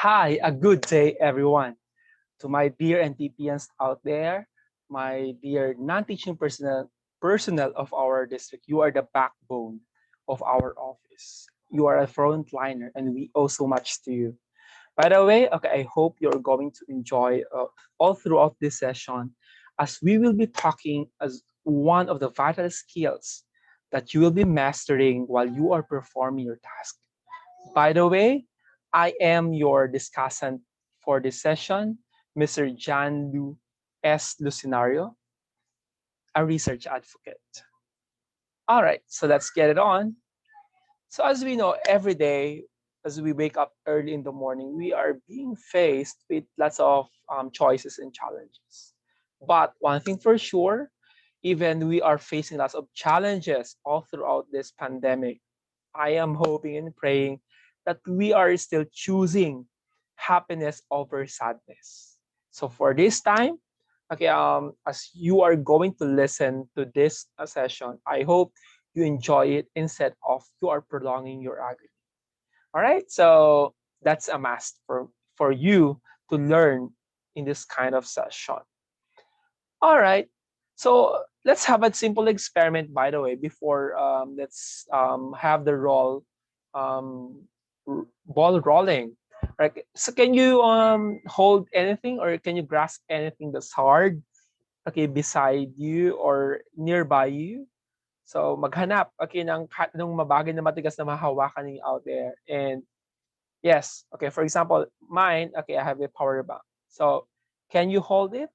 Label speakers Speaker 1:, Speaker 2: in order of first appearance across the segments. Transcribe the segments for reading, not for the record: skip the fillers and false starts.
Speaker 1: Hi, a good day, everyone. To my dear NTPNs out there, my dear non-teaching personnel of our district, you are the backbone of our office. You are a frontliner, and we owe so much to you. By the way, okay, I hope you're going to enjoy all throughout this session, as we will be talking as one of the vital skills that you will be mastering while you are performing your task. By the way, I am your discussant for this session, Mr. John Lu S. Lucinario, a research advocate. All right, so let's get it on. So, as we know, every day, as we wake up early in the morning, we are being faced with lots of choices and challenges. But one thing for sure, even we are facing lots of challenges all throughout this pandemic, I am hoping and praying that we are still choosing happiness over sadness. So for this time, okay, as you are going to listen to this session, I hope you enjoy it instead of you are prolonging your agony. All right, so that's a must for you to learn in this kind of session. All right. So let's have a simple experiment, by the way, before let's have the um, ball rolling. Right. So can you hold anything or can you grasp anything that's hard? Okay, beside you or nearby you. So maghanap, okay, ng mabagay na matigas na mahawakan ninyo out there. And yes, okay, for example, mine, okay, I have a power bank. So can you hold it?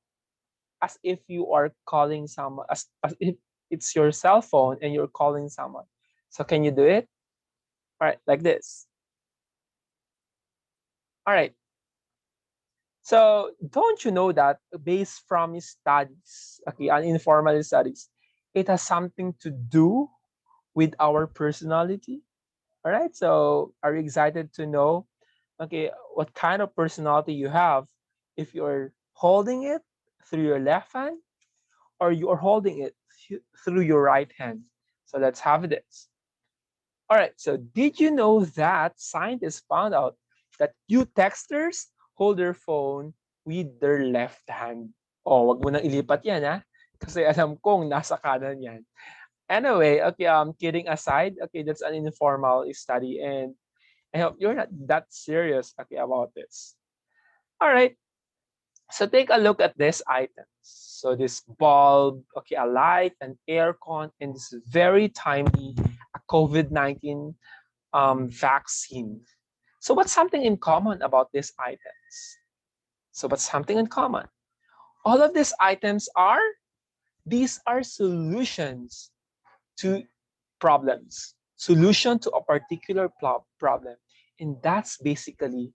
Speaker 1: As if you are calling someone, as if it's your cell phone and you're calling someone. So can you do it? All right, like this. All right. So don't you know that based from studies, okay, and informal studies, it has something to do with our personality. All right. So are you excited to know, okay, what kind of personality you have if you're holding it through your left hand or you're holding it through your right hand. So let's have this. All right. So did you know that scientists found out that you texters hold their phone with their left hand? Oh, wag mo nang ilipat yan, ha? Kasi alam kong nasa kanan yan. Anyway, okay, kidding aside, okay, that's an informal study and I hope you're not that serious, okay, about this. All right. So take a look at these items. So this bulb, okay, a light, an aircon, and this very timely a COVID-19 vaccine. So what's something in common about these items? So what's something in common? All of these items are, these are solutions to problems, solution to a particular problem. And that's basically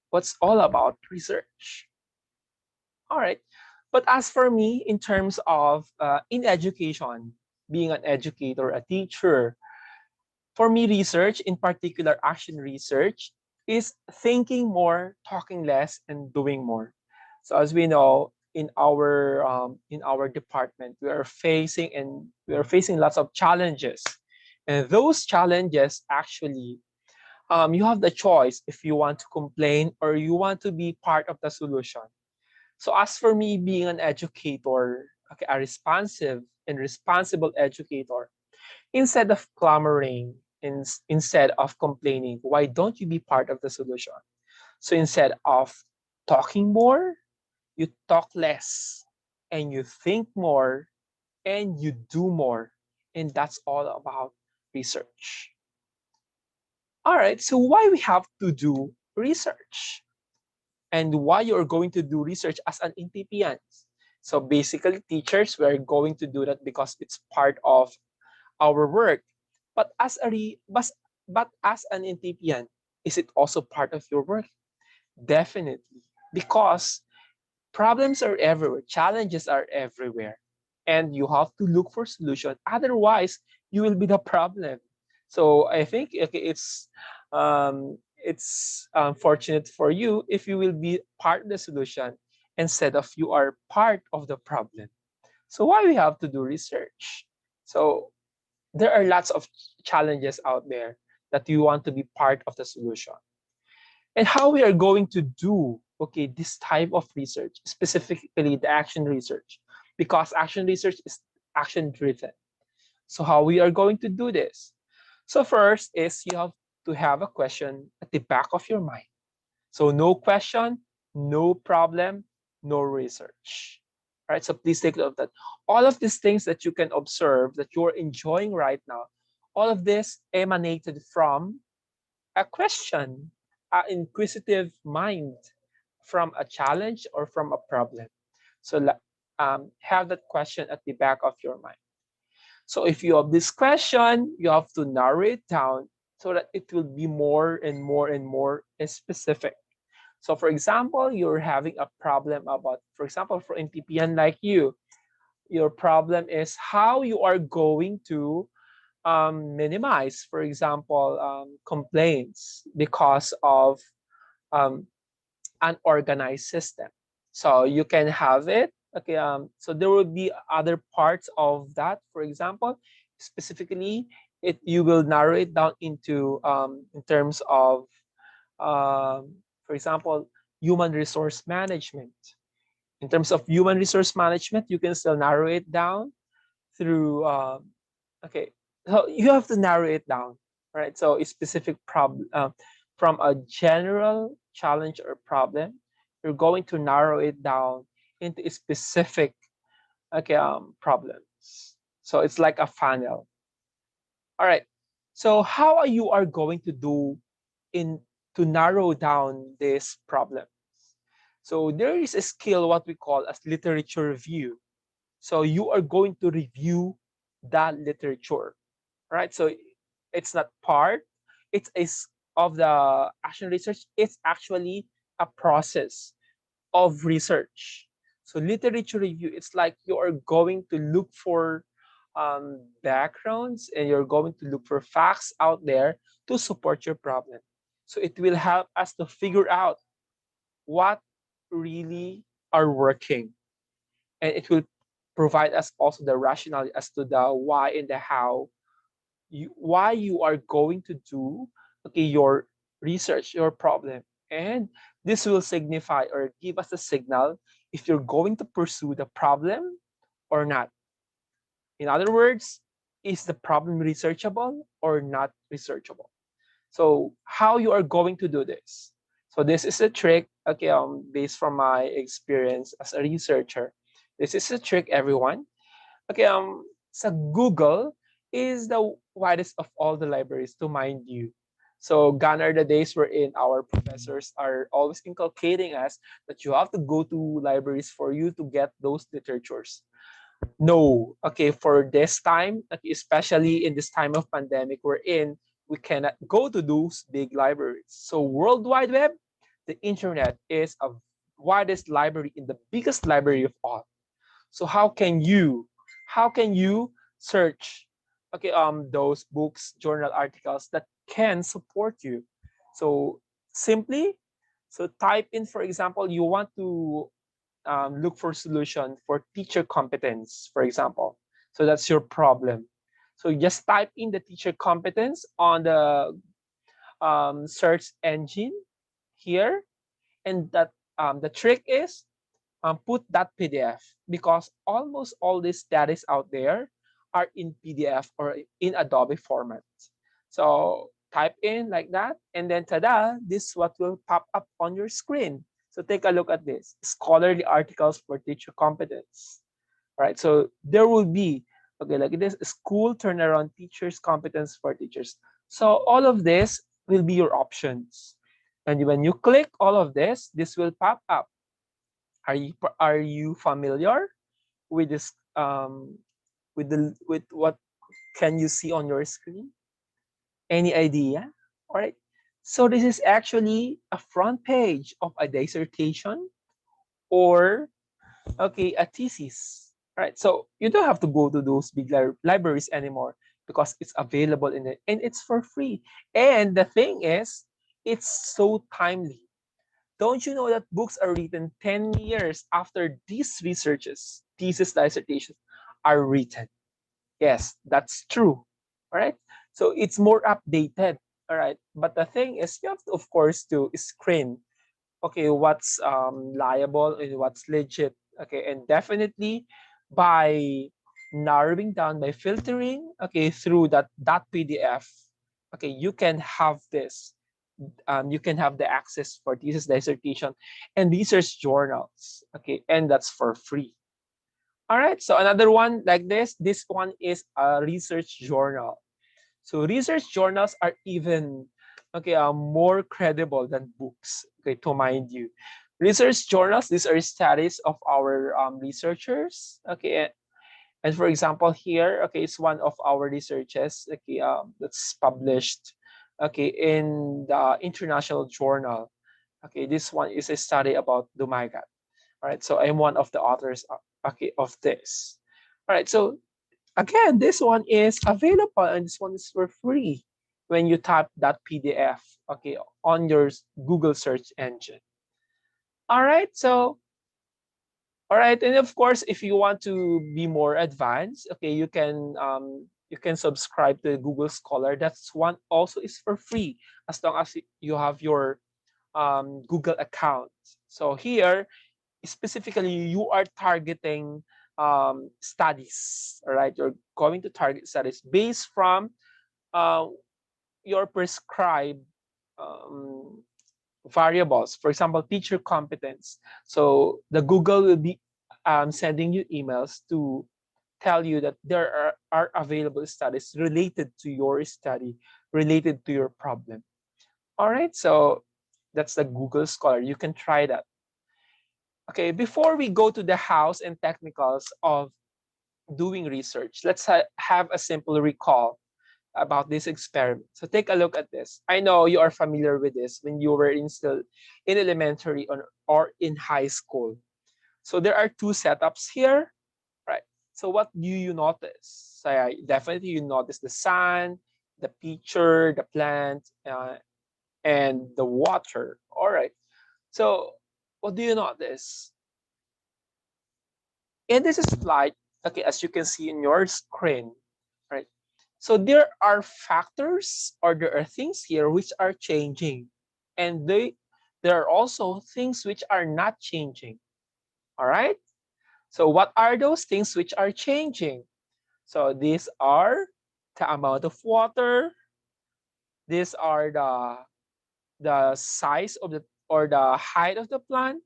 Speaker 1: what's all about research. All right. But as for me, in terms of in education, being an educator, a teacher, for me, research, in particular action research, is thinking more, talking less, and doing more. So as we know, in our department, we are facing lots of challenges, and those challenges actually you have the choice if you want to complain or you want to be part of the solution. So as for me being an educator, okay, a responsive and responsible educator, instead of clamoring, instead of complaining, why don't you be part of the solution? So instead of talking more, you talk less and you think more and you do more. And that's all about research. All right, so why we have to do research? And why you're going to do research as an NTPN. So basically, teachers, we're going to do that because it's part of our work. But but as an NTPN, is it also part of your work? Definitely, because problems are everywhere, challenges are everywhere, and you have to look for solution. Otherwise, you will be the problem. So I think okay, it's fortunate for you if you will be part of the solution instead of you are part of the problem. So why we have to do research? So there are lots of challenges out there that you want to be part of the solution. and how we are going to do, okay, this type of research, specifically the action research, because action research is action driven. So how we are going to do this? So first is you have to have a question at the back of your mind. So no question, no problem, no research. Right? So please take note of that. All of these things that you can observe that you're enjoying right now, all of this emanated from a question, an inquisitive mind, from a challenge or from a problem. So have that question at the back of your mind. So if you have this question, you have to narrow it down so that it will be more and more and more specific. So for example, you're having a problem about, for example, for NTPN like you, your problem is how you are going to minimize, for example, complaints because of um, unorganized system. So you can have it. Okay. So there will be other parts of that. For example, specifically, you will narrow it down into in terms of, for example, human resource management. In terms of human resource management, you can still narrow it down through okay, so you have to narrow it down, right? So a specific problem, from a general challenge or problem, you're going to narrow it down into a specific, okay, problems. So it's like a funnel. All right, so how are you are going to do in to narrow down this problem? So there is a skill what we call as literature review. So you are going to review that literature, right? So it's not part, it's of the action research. It's actually a process of research. So literature review, it's like you are going to look for backgrounds and you're going to look for facts out there to support your problem. So it will help us to figure out what really are working, and it will provide us also the rationale as to the why and the how, why you are going to do, okay, your research, your problem. And this will signify or give us a signal if you're going to pursue the problem or not. In other words, is the problem researchable or not researchable? So how you are going to do this? So this is a trick, okay, based from my experience as a researcher. This is a trick, everyone. Okay, so Google is the widest of all the libraries, to mind you. So gone are the days wherein our professors are always inculcating us that you have to go to libraries for you to get those literatures. No, okay, for this time, okay, especially in this time of pandemic we're in, we cannot go to those big libraries. So World Wide Web, the internet is a widest library in the biggest library of all. So how can you search, okay, those books, journal articles that can support you? So simply, so type in, for example, you want to look for solution for teacher competence, for example. So that's your problem. So you just type in the teacher competence on the search engine here, and that the trick is put that PDF, because almost all these studies out there are in PDF or in Adobe format. So type in like that, and then tada, this is what will pop up on your screen. So take a look at this: scholarly articles for teacher competence. Right. So there will be, okay, like this: school turnaround teachers competence for teachers. So all of this will be your options. And when you click all of this will pop up. Are you familiar with this with what can you see on your screen? Any idea? All right. So this is actually a front page of a dissertation or, okay, a thesis. Right. So you don't have to go to those big libraries anymore because it's available in it and it's for free. And the thing is, it's so timely. Don't you know that books are written 10 years after these researches, thesis, dissertations are written? Yes, that's true. All right. So it's more updated. All right. But the thing is, you have to, of course, to screen, okay, what's liable and what's legit. Okay, and definitely by narrowing down, by filtering, okay, through that PDF, okay, you can have this. You can have the access for thesis dissertation and research journals. Okay, and that's for free. All right. So another one like this. This one is a research journal. So research journals are even okay, more credible than books. Okay, to mind you, research journals, these are studies of our researchers. Okay, and for example here, okay, it's one of our researches. Okay, that's published. Okay, in the international journal. Okay, this one is a study about Dumagat. All right, so I'm one of the authors. Okay, of this. All right, so again, this one is available and this one is for free when you type that PDF, okay, on your Google search engine. All right, so all right, and of course, if you want to be more advanced, okay, you can subscribe to Google Scholar. That's one also is for free as long as you have your Google account. So here, specifically, you are targeting studies. All right, you're going to target studies based from uh, your prescribed um, variables. For example, teacher competence. So the Google will be sending you emails to tell you that there are available studies related to your study, related to your problem. All right, so that's the Google Scholar. You can try that. Okay, before we go to the hows and technicals of doing research, let's have a simple recall about this experiment. So take a look at this. I know you are familiar with this when you were still in elementary or in high school. So there are two setups here, right? So what do you notice? So definitely you notice the sun, the pitcher, the plant, and the water. All right. So what do you notice? In this slide, okay, as you can see in your screen, right? So there are factors or there are things here which are changing, and there are also things which are not changing. All right. So what are those things which are changing? So these are the amount of water. These are the size of the or the height of the plant,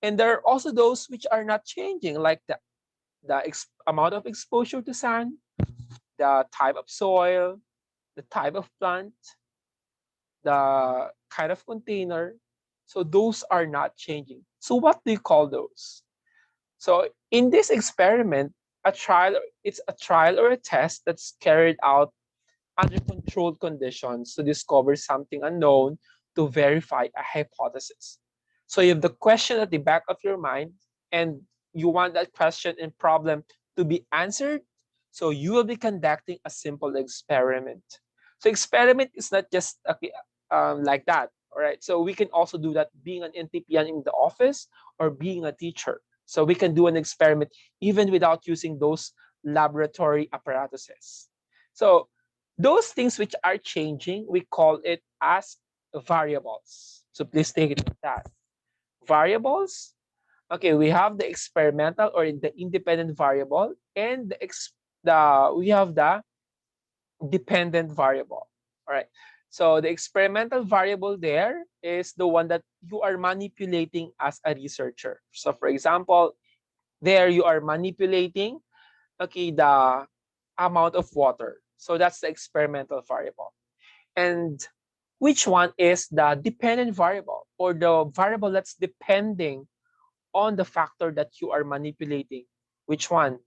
Speaker 1: and there are also those which are not changing, like the amount of exposure to sun, the type of soil, the type of plant, the kind of container. So those are not changing. So what do you call those? So in this experiment, it's a trial or a test that's carried out under controlled conditions to discover something unknown to verify a hypothesis. So you have the question at the back of your mind, and you want that question and problem to be answered. So you will be conducting a simple experiment. So experiment is not just okay, like that. All right. So we can also do that being an NTPN in the office or being a teacher. So we can do an experiment even without using those laboratory apparatuses. So those things which are changing, we call it as variables. So please take it like that. Variables. Okay, we have the experimental or the independent variable, and we have the dependent variable. All right. So the experimental variable there is the one that you are manipulating as a researcher. So for example, there you are manipulating, okay, the amount of water. So that's the experimental variable. And which one is the dependent variable or the variable that's depending on the factor that you are manipulating? Which one?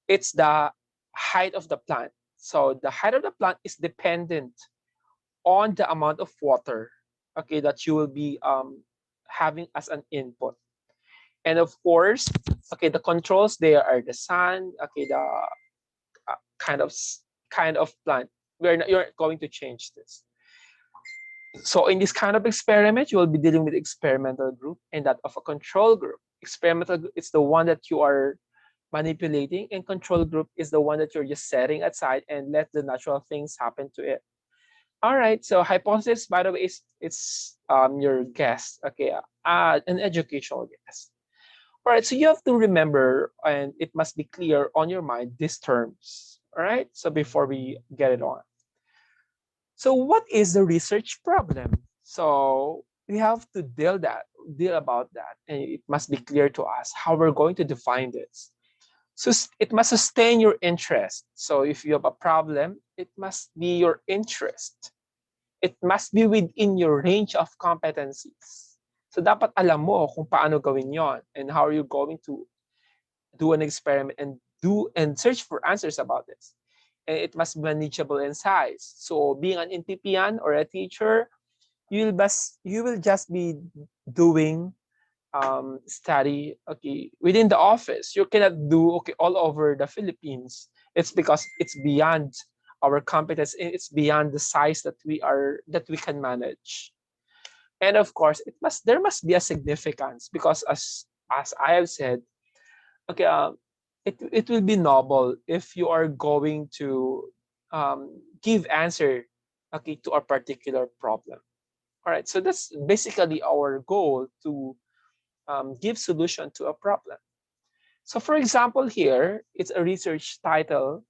Speaker 1: It's the height of the plant. So the height of the plant is dependent on the amount of water, okay, that you will be having as an input. And of course, okay, the controls there are the sun, okay, the kind of plant. You're going to change this. So in this kind of experiment, you will be dealing with experimental group and that of a control group. Experimental group is the one that you are manipulating, and control group is the one that you're just setting aside and let the natural things happen to it. All right. So hypothesis, by the way, is it's your guess. Okay. An educational guess. All right. So you have to remember, and it must be clear on your mind these terms. All right. So before we get it on. So what is the research problem? So we have to deal about that, and it must be clear to us how we're going to define this. So it must sustain your interest. So if you have a problem, it must be your interest. It must be within your range of competencies. So dapat alam mo kung paano gawin yon and how are you going to do an experiment and do and search for answers about this. And it must be manageable in size. So being an NTPian or a teacher, you will just be doing study okay within the office. You cannot do okay all over the Philippines. It's because it's beyond our competence. It's beyond the size that we can manage. And of course, there must be a significance because as I have said, okay, it will be noble if you are going to give answer okay to a particular problem. All right, so that's basically our goal to give solution to a problem. So for example, here it's a research title.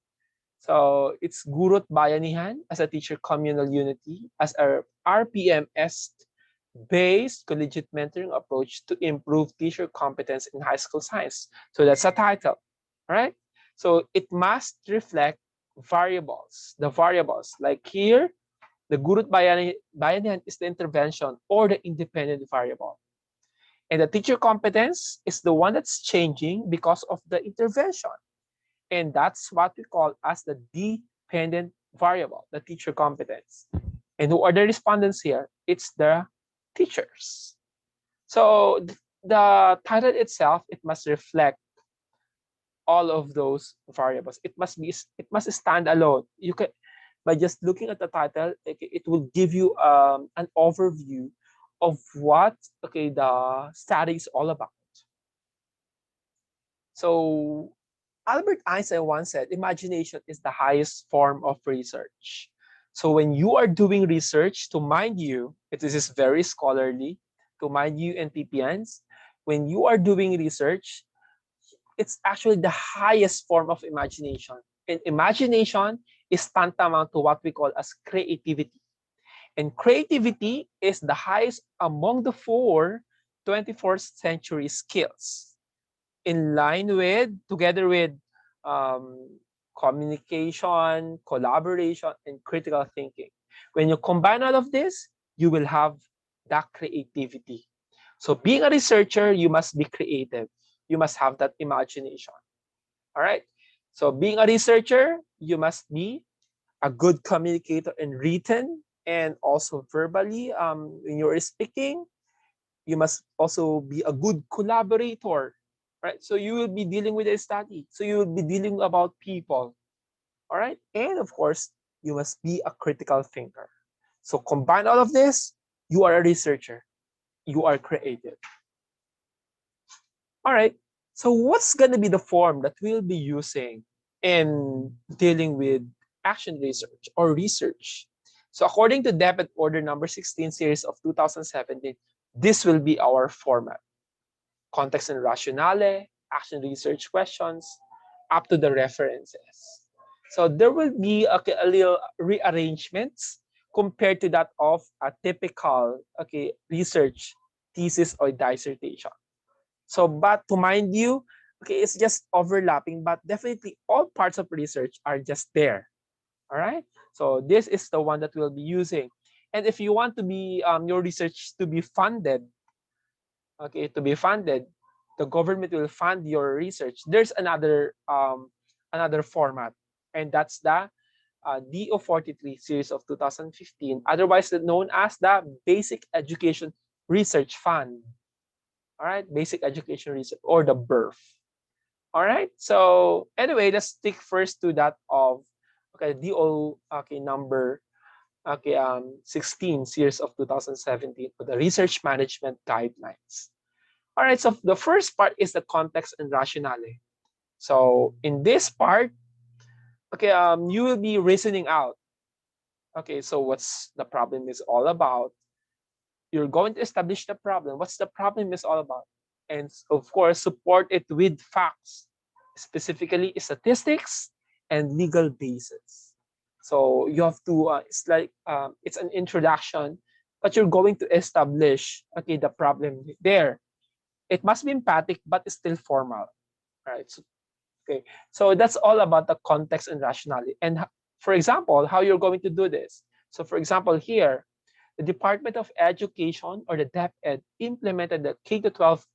Speaker 1: So it's Gurut Bayanihan as a teacher communal unity as a RPMS based collegiate mentoring approach to improve teacher competence in high school science. So that's a title, right? So it must reflect variables. The variables like here, the Gurut Bayanihan is the intervention or the independent variable. And the teacher competence is the one that's changing because of the intervention. And that's what we call as the dependent variable, the teacher competence. And who are the respondents here? It's the teachers. So the title itself, it must reflect all of those variables. It must stand alone. You can by just looking at the title, it will give you an overview of what okay the study is all about. So Albert Einstein once said, imagination is the highest form of research. So when you are doing research, to mind you, this is very scholarly, to mind you and PPNs, when you are doing research, it's actually the highest form of imagination. And imagination is tantamount to what we call as creativity. And creativity is the highest among the four 21st century skills in line with, together with um, communication, collaboration, and critical thinking. When you combine all of this, you will have that creativity. So being a researcher, you must be creative. You must have that imagination. All right. So being a researcher, you must be a good communicator in written and also verbally when you're speaking. You must also be a good collaborator, right? So you will be dealing with a study. So you will be dealing about people, all right? And of course, you must be a critical thinker. So combine all of this, you are a researcher. You are creative. All right. So what's going to be the form that we'll be using in dealing with action research or research? So according to Debit Order number 16 series of 2017, this will be our format. Context and rationale, action research questions, up to the references. So there will be a little rearrangements compared to that of a typical research thesis or dissertation. So, but to mind you, it's just overlapping, but definitely all parts of research are just there. All right. So this is the one that we'll be using. And if you want to be your research to be funded, the government will fund your research. There's another format, and that's the DO43 series of 2015, otherwise known as the Basic Education Research Fund. All right, Basic Education Research or the BERF. All right. So anyway, let's stick first to that of DO number 16 series of 2017 for the research management guidelines. All right, so the first part is the context and rationale. So in this part, you will be reasoning out. Okay, so what's the problem is all about? You're going to establish the problem. What's the problem is all about? And of course, support it with facts, specifically statistics and legal basis. So you have to, it's like, it's an introduction, but you're going to establish, okay, the problem there. It must be empathic, but it's still formal, right? So, okay, so that's all about the context and rationality. And for example, how you're going to do this. So for example, here, the Department of Education or the DepEd implemented the K to 12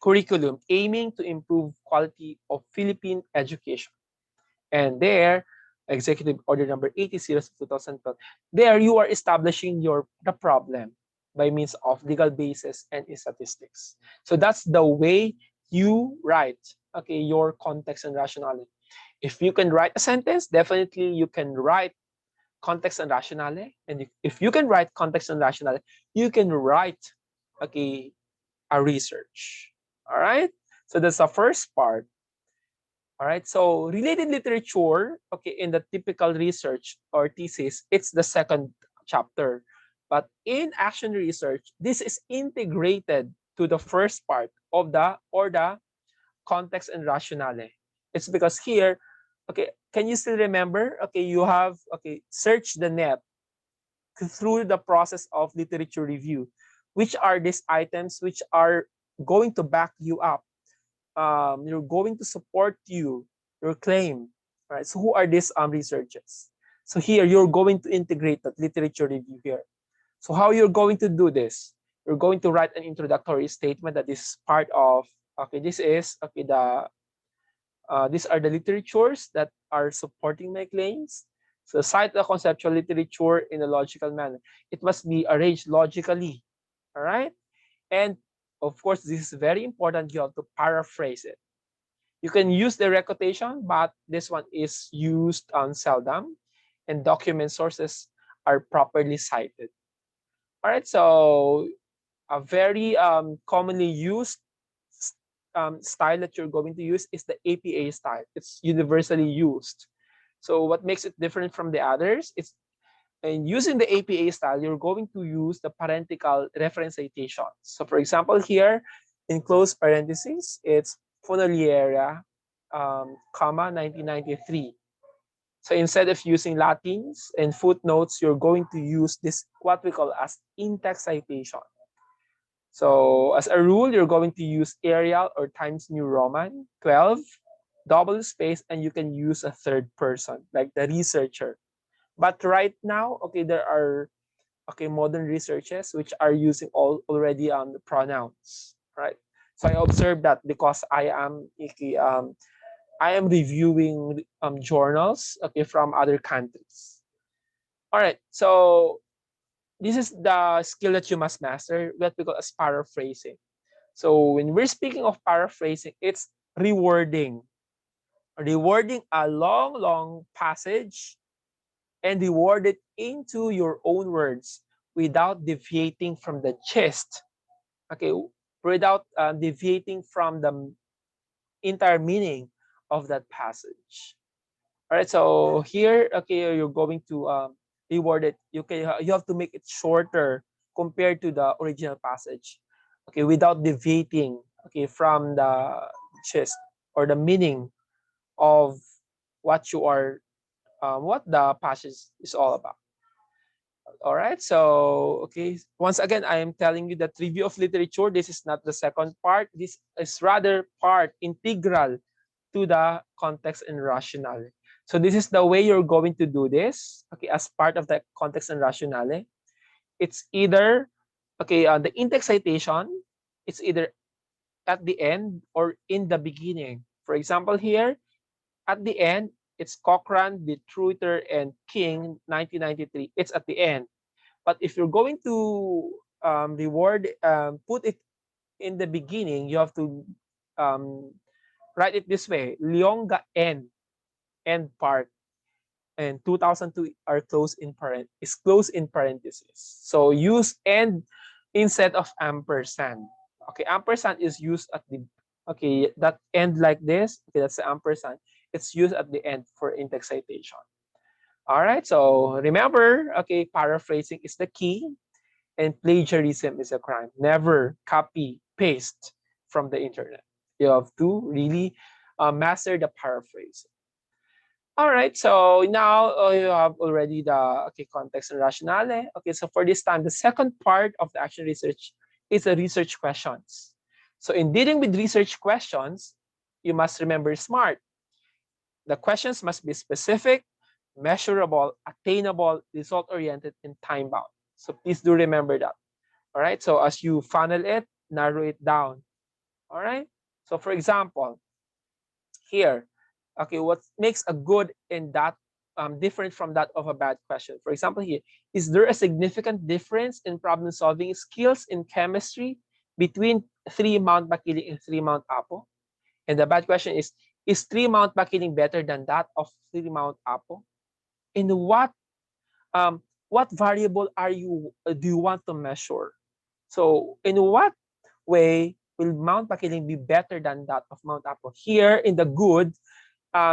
Speaker 1: curriculum aiming to improve quality of Philippine education. And there, Executive Order number 80 series of 2012, there you are establishing the problem by means of legal basis and statistics. So that's the way you write, okay, your context and rationality. If you can write a sentence, definitely you can write context and rationale. And if you can write context and rationale, you can write, okay, a research. All right. So that's the first part. All right. So related literature, okay, in the typical research or thesis, it's the second chapter. But in action research, this is integrated to the first part of the context and rationale. It's because here, okay, can you still remember? Okay, you have, okay, search the net through the process of literature review. Which are these items which are going to back you up? You're going to support your claim, right? So who are these researchers? So here you're going to integrate that literature review here. So how you're going to do this? You're going to write an introductory statement that is part of, okay, this is, okay, these are the literatures that are supporting my claims. So cite the conceptual literature in a logical manner. It must be arranged logically. All right. And of course, this is very important. You have to paraphrase it. You can use direct quotation, but this one is used on seldom, and document sources are properly cited. All right. So a very commonly used style that you're going to use is the APA style. It's universally used. So what makes it different from the others is in using the APA style, you're going to use the parenthetical reference citations. So for example, here in close parentheses, it's Fonoliera, comma, 1993. So instead of using Latins and footnotes, you're going to use this what we call as in-text citation. So as a rule, you're going to use Arial or Times New Roman 12, double space, and you can use a third person, like the researcher. But right now, okay, there are, okay, modern researches which are using already the pronouns, right? So I observed that because I am reviewing journals, okay, from other countries. All right, so this is the skill that you must master, what we call as paraphrasing. So when we're speaking of paraphrasing, it's rewording, rewording a long, long passage and reword it into your own words without deviating from the gist. Okay, without deviating from the entire meaning of that passage. All right, so here, okay, you're going to reword it. You have to make it shorter compared to the original passage. Okay, without deviating, okay, from the gist or the meaning of what you are, what the passage is all about. All right. So, okay. Once again, I am telling you that review of literature, this is not the second part. This is rather part integral to the context and rationale. So this is the way you're going to do this. Okay. As part of the context and rationale, it's either, okay, the in-text citation, it's either at the end or in the beginning. For example, here, at the end, it's Cochrane, Detruyter, and King, 1993. It's at the end. But if you're going to put it in the beginning, you have to um, write it this way: Lyonga end part, and 2002 are close in parentheses. So use end instead of ampersand. Okay, ampersand is used at the, okay, that end like this. Okay, that's the ampersand. It's used at the end for in-text citation. All right, so remember, okay, paraphrasing is the key and plagiarism is a crime. Never copy, paste from the internet. You have to really master the paraphrase. All right, so now you have already the context and rationale. Okay, so for this time, the second part of the action research is the research questions. So in dealing with research questions, you must remember SMART. The questions must be specific, measurable, attainable, result-oriented, and time-bound. So please do remember that. All right, so as you funnel it, narrow it down. All right, so for example, here, okay, what makes a good and that different from that of a bad question? For example, here, is there a significant difference in problem solving skills in chemistry between 3 Mount Makiling and 3 Mount Apo? And the bad question is 3 Mount Makiling better than that of 3 Mount Apo? In what variable are you do you want to measure? So in what way will Mount Makiling be better than that of Mount Apo? Here in the good,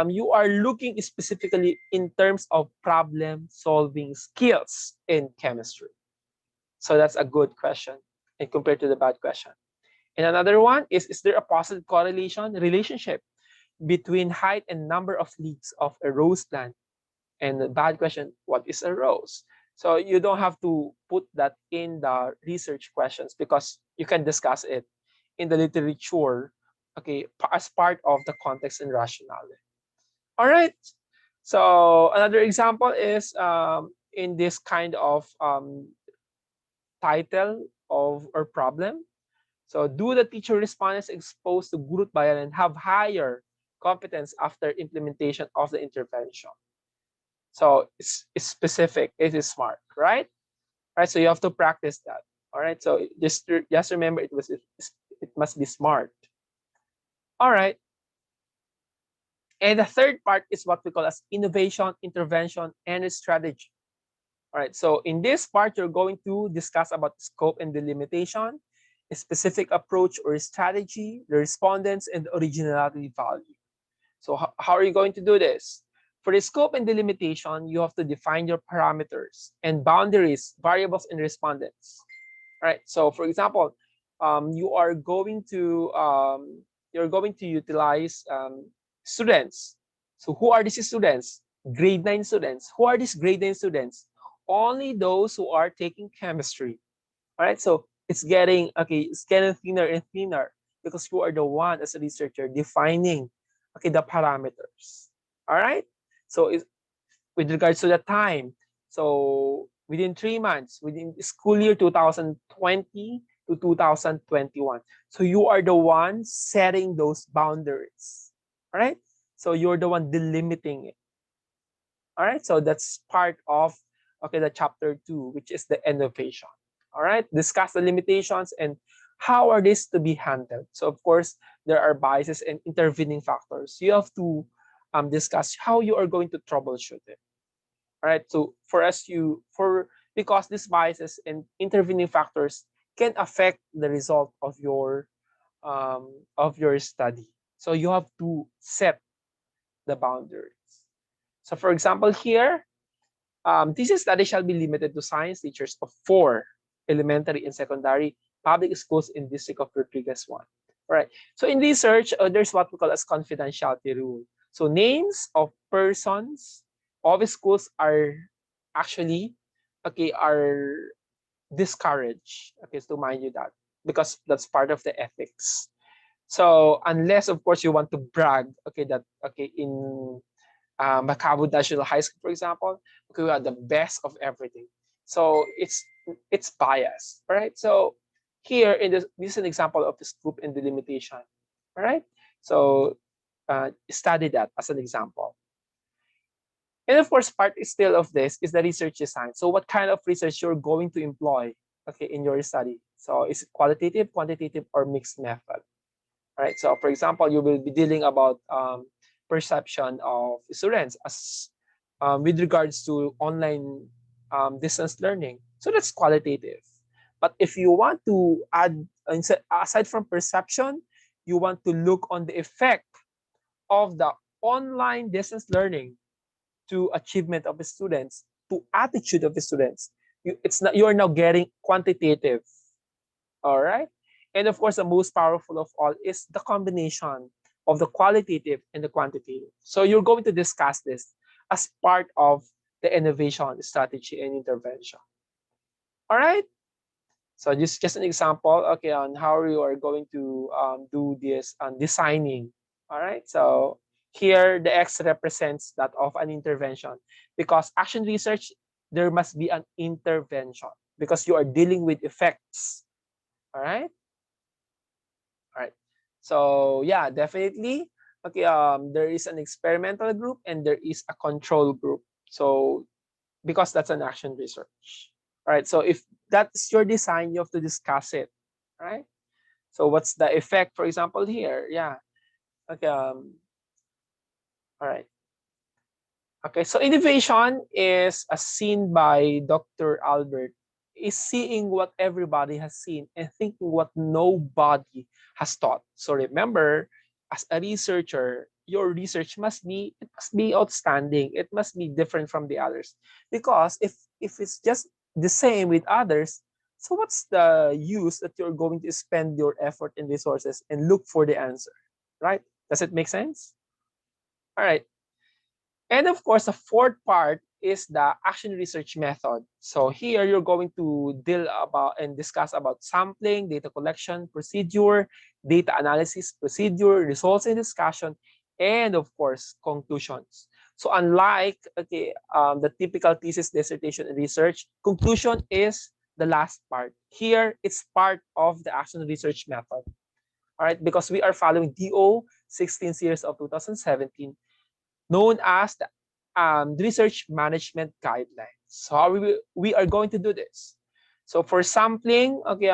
Speaker 1: you are looking specifically in terms of problem solving skills in chemistry. So that's a good question and compared to the bad question. And another one is there a positive correlation relationship between height and number of leaves of a rose plant? And the bad question, what is a rose? So you don't have to put that in the research questions because you can discuss it in the literature, okay, as part of the context and rationale. All right. So another example is in this kind of title of or problem. So do the teacher respondents exposed to group violence have higher competence after implementation of the intervention? So it's specific. It is smart, right? Right. So you have to practice that. All right. So just remember it must be smart. All right. And the third part is what we call as innovation, intervention, and strategy. All right. So in this part, you're going to discuss about the scope and the limitation, a specific approach or strategy, the respondents, and the originality value. So how are you going to do this? For the scope and the limitation, you have to define your parameters and boundaries, variables, and respondents. All right. So for example, you are going to utilize students. So who are these students? Grade 9 students. Who are these grade 9 students? Only those who are taking chemistry. All right. So it's getting thinner and thinner because you are the one as a researcher defining the parameters. All right. So with regards to the time, so within 3 months, within school year 2020 to 2021. So you are the one setting those boundaries. All right. So you're the one delimiting it. All right. So that's part of the chapter 2, which is the innovation. All right. Discuss the limitations and how are these to be handled. So of course, there are biases and intervening factors. You have to discuss how you are going to troubleshoot it. All right. So because these biases and intervening factors can affect the result of your study. So you have to set the boundaries. So for example, here, this study shall be limited to science teachers of 4 elementary and secondary public schools in District of Rodriguez 1. All right. So in research, there's what we call as confidentiality rule. So names of persons of schools are actually are discouraged. Okay, so mind you that because that's part of the ethics. So unless of course you want to brag, that in Macabo National High School, for example, we are the best of everything. So it's biased, right? So here this is an example of the scope and delimitation, all right? So study that as an example. And of course, part is still of this is the research design. So what kind of research you're going to employ, in your study? So is it qualitative, quantitative, or mixed method? All right. So for example, you will be dealing about perception of students as with regards to online distance learning. So that's qualitative. But if you want to add, aside from perception, you want to look on the effect of the online distance learning. to achievement of the students, to attitude of the students. It's not, you are now getting quantitative. All right. And of course, the most powerful of all is the combination of the qualitative and the quantitative. So you're going to discuss this as part of the innovation strategy and intervention. All right. So just an example, okay, on how you are going to do this designing. All right. So here the X represents that of an intervention, because action research, there must be an intervention because you are dealing with effects. All right. All right. So yeah, definitely. Okay. There is an experimental group and there is a control group. So because that's an action research. All right. So if that's your design, you have to discuss it. All right. So what's the effect, for example, here? Yeah. Okay. All right. Okay, so innovation is, as seen by Dr. Albert, is seeing what everybody has seen and thinking what nobody has thought. So remember, as a researcher, your research must be outstanding. It must be different from the others. Because if it's just the same with others, so what's the use that you're going to spend your effort and resources and look for the answer, right? Does it make sense? All right. And of course, the fourth part is the action research method. So here you're going to deal about and discuss about sampling, data collection procedure, data analysis procedure, results and discussion, and of course, conclusions. So unlike the typical thesis, dissertation, and research, conclusion is the last part. Here, it's part of the action research method. All right, because we are following DO 16 series of 2017, known as the research management guidelines. So how we are going to do this? So for sampling, okay,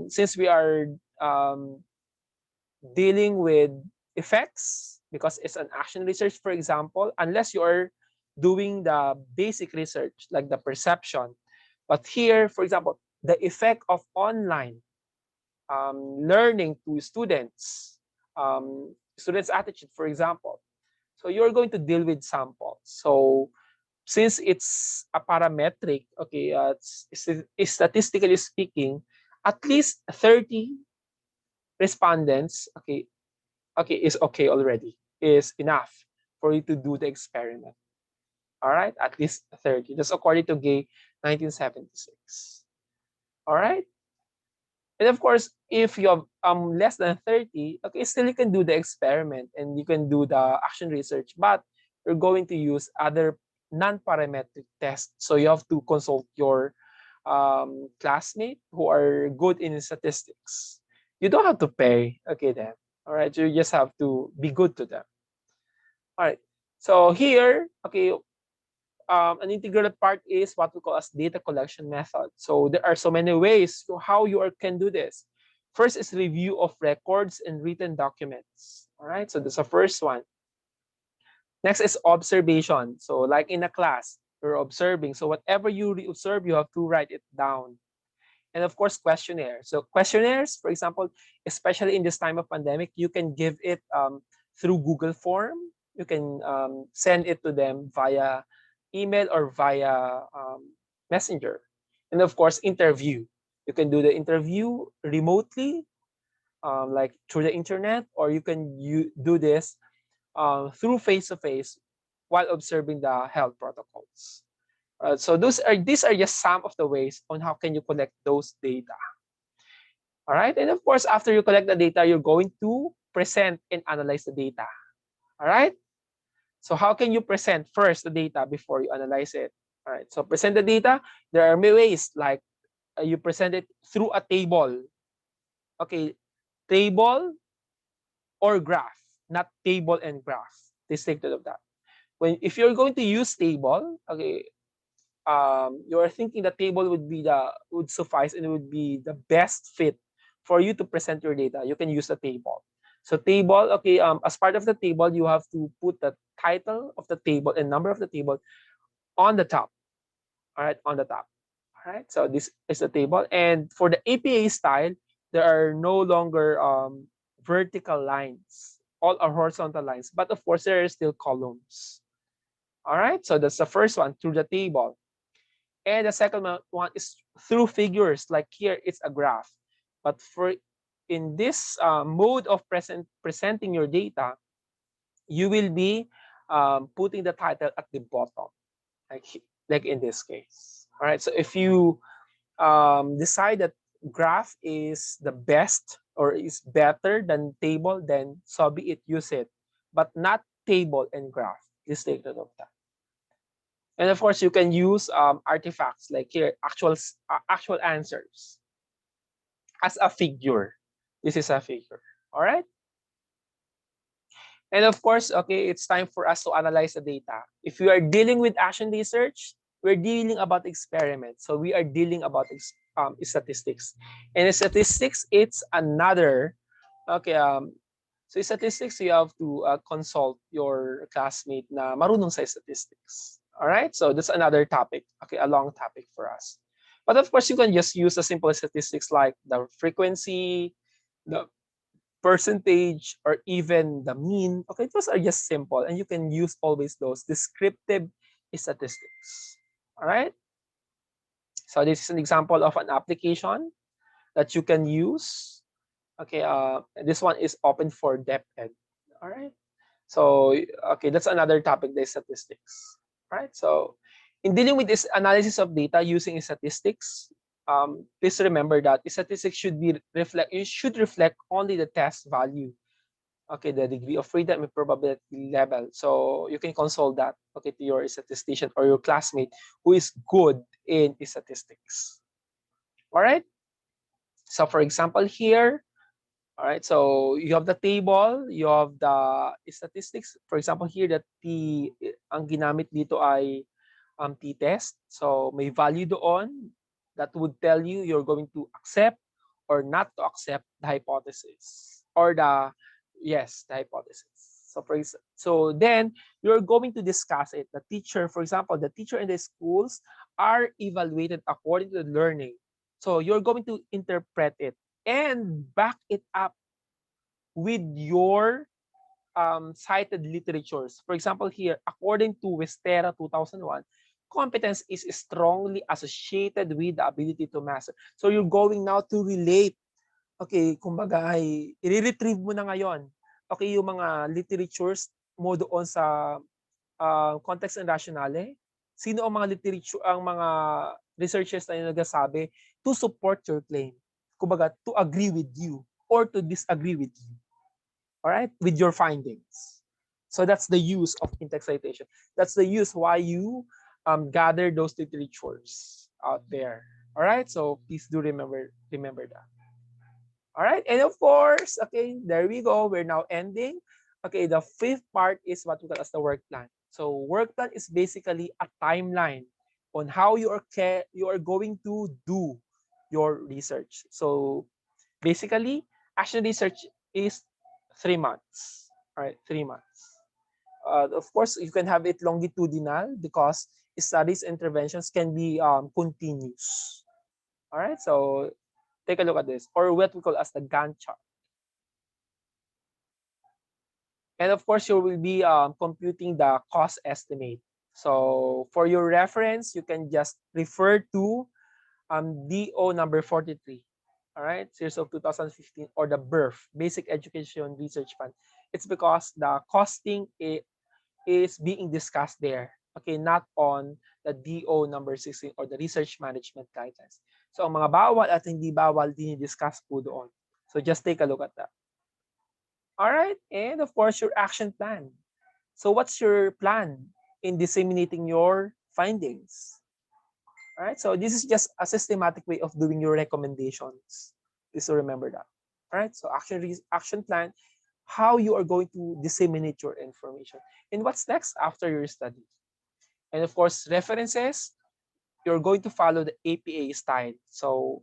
Speaker 1: since we are um, dealing with effects, because it's an action research, for example, unless you are doing the basic research like the perception. But here, for example, the effect of online learning to students' attitude, for example. So you're going to deal with samples. So since it's a parametric, okay, statistically speaking, at least 30 respondents, okay, is okay already, is enough for you to do the experiment. All right, at least 30. That's according to Gay 1976. All right. And of course, if you have less than 30, okay, still you can do the experiment and you can do the action research, but you're going to use other non-parametric tests. So you have to consult your classmate who are good in statistics. You don't have to pay, okay, then. All right, you just have to be good to them. All right. So here, okay, an integral part is what we call as data collection method. So there are so many ways to how you can do this. First is review of records and written documents. All right, so that's the first one. Next is observation. So like in a class, you're observing. So whatever you observe, you have to write it down. And of course, questionnaires. So questionnaires, for example, especially in this time of pandemic, you can give it through Google Form. You can send it to them via email or via Messenger. And of course, interview. You can do the interview remotely, like through the internet, or you can do this through face-to-face while observing the health protocols. So these are just some of the ways on how can you collect those data. All right, and of course, after you collect the data, you're going to present and analyze the data. All right. So how can you present first the data before you analyze it? All right. So present the data. There are many ways, like you present it through a table. Okay, table or graph, not table and graph. Please take note of that. When if you're going to use table, okay, you're thinking the table would suffice and it would be the best fit for you to present your data. You can use a table. So table, okay, as part of the table, you have to put the title of the table and number of the table on the top. All right, on the top. All right, so this is the table. And for the APA style, there are no longer vertical lines. All are horizontal lines, but of course there are still columns. All right, so that's the first one, through the table. And the second one is through figures. Like here, it's a graph. But for in this mode of presenting your data, you will be putting the title at the bottom, like like in this case. All right. So if you decide that graph is the best or is better than table, then so be it, use it, but not table and graph. Just take note of that. And of course, you can use artifacts like here, actual answers as a figure. This is a figure. All right. And of course, okay, it's time for us to analyze the data. If we are dealing with action research, we're dealing about experiments. So we are dealing about statistics. And in statistics, it's another, okay, so in statistics, you have to consult your classmate na marunong sa statistics. All right, so that's another topic, okay, a long topic for us. But of course, you can just use the simple statistics like the frequency, the percentage, or even the mean. Okay, those are just simple, and you can use always those descriptive statistics. All right. So this is an example of an application that you can use. Okay. This one is open for DepEd. All right. So okay, that's another topic. The statistics. All right. So in dealing with this analysis of data using statistics, please remember that statistics should be reflect. You should reflect only the test value, okay, the degree of freedom and probability level. So you can console that, okay, to your statistician or your classmate who is good in statistics. All right. So for example here, all right, so you have the table, you have the statistics. For example here, that ang ginamit dito ay t-test. So may value doon that would tell you you're going to accept or not to accept the hypothesis, or the, yes, the hypothesis. So so then you're going to discuss it. The teacher, for example, the teacher in the schools are evaluated according to the learning. So you're going to interpret it and back it up with your cited literatures. For example, here, according to Westera 2001, competence is strongly associated with the ability to master. So you're going now to relate. Okay, kumbaga ay i-retrieve mo na ngayon. Okay, yung mga literatures mo doon sa context and rationale. Sino ang mga literature, ang mga researchers na yung nagsasabi to support your claim. Kumbaga, to agree with you or to disagree with you. All right, with your findings. So that's the use of in-text citation. That's the use why you gather those literatures out there. All right, so please do remember that. All right, and of course, okay, there we go. We're now ending. Okay, the fifth part is what we call as the work plan. So work plan is basically a timeline on how you are going to do your research. So basically, action research is 3 months. All right, 3 months. Of course, you can have it longitudinal because studies interventions can be continuous. All right, so take a look at this, or what we call as the Gantt chart. And of course, you will be computing the cost estimate. So for your reference, you can just refer to DO number 43. All right, series of 2015, or the BERF, Basic Education Research Fund. It's because the costing is being discussed there. Okay, not on the DO number 16 or the Research Management Guidelines. So ang mga bawal at hindi bawal dinidiscuss po doon. So just take a look at that. All right, and of course your action plan. So what's your plan in disseminating your findings? All right, so this is just a systematic way of doing your recommendations. Please remember that. All right, so action plan, how you are going to disseminate your information, and what's next after your study. And of course, references, you're going to follow the APA style. So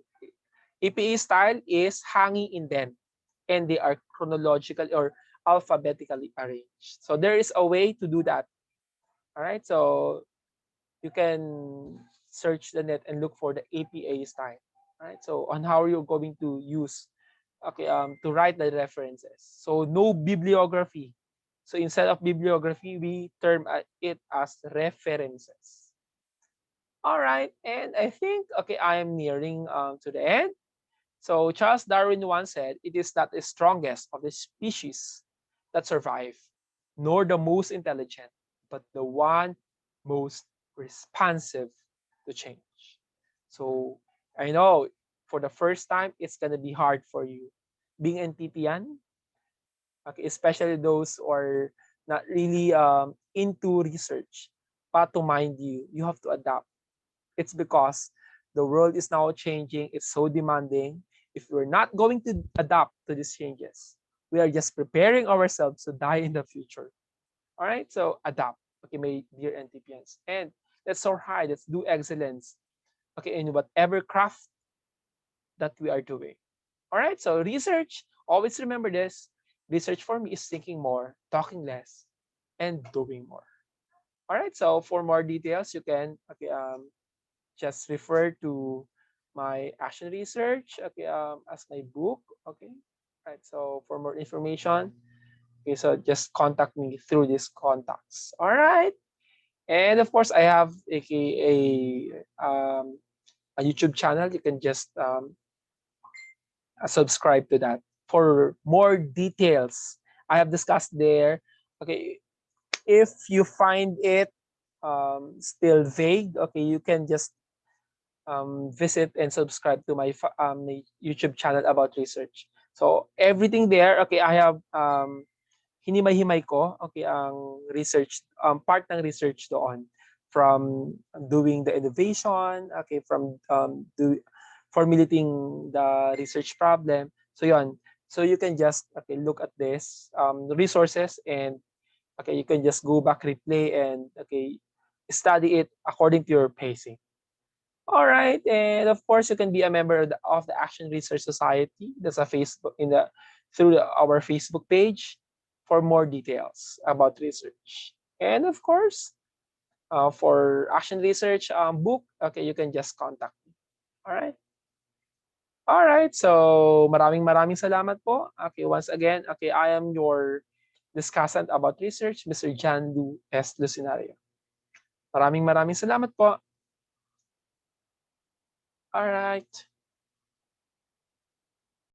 Speaker 1: APA style is hanging indent, and they are chronological or alphabetically arranged. So there is a way to do that. All right, so you can search the net and look for the APA style. Right? So on how you're going to use, okay, to write the references. So no bibliography. So instead of bibliography, we term it as references. All right, and I think okay, I am nearing to the end. So Charles Darwin once said, "It is not the strongest of the species that survive, nor the most intelligent, but the one most responsive to change." So I know for the first time it's gonna be hard for you, being NTTian, okay, especially those who are not really into research. But to mind you, you have to adapt. It's because the world is now changing. It's so demanding. If we're not going to adapt to these changes, we are just preparing ourselves to die in the future. All right, so adapt. Okay, my dear NTPNs, and let's soar high. Let's do excellence. Okay, in whatever craft that we are doing. All right, so research. Always remember this. Research for me is thinking more, talking less, and doing more. All right, so for more details, you can just refer to my action research, okay, as my book, okay. Right. So for more information, okay, so just contact me through these contacts. All right. And of course, I have a YouTube channel. You can just subscribe to that for more details. I have discussed there. Okay, if you find it still vague, okay, you can just visit and subscribe to my YouTube channel about research. So everything there, okay, I have hinimay-himay ko, okay, ang research, part ng research doon from doing the innovation, okay, from formulating the research problem. So yon. So you can just okay look at this resources and okay you can just go back replay and okay study it according to your pacing. All right, and of course, you can be a member of the Action Research Society. That's a Facebook our Facebook page for more details about research. And of course, for Action Research book, okay, you can just contact me. All right. All right. So maraming salamat po. Okay, once again, okay, I am your discussant about research, Mr. Jandu S. Lucinario. Maraming salamat po. All right.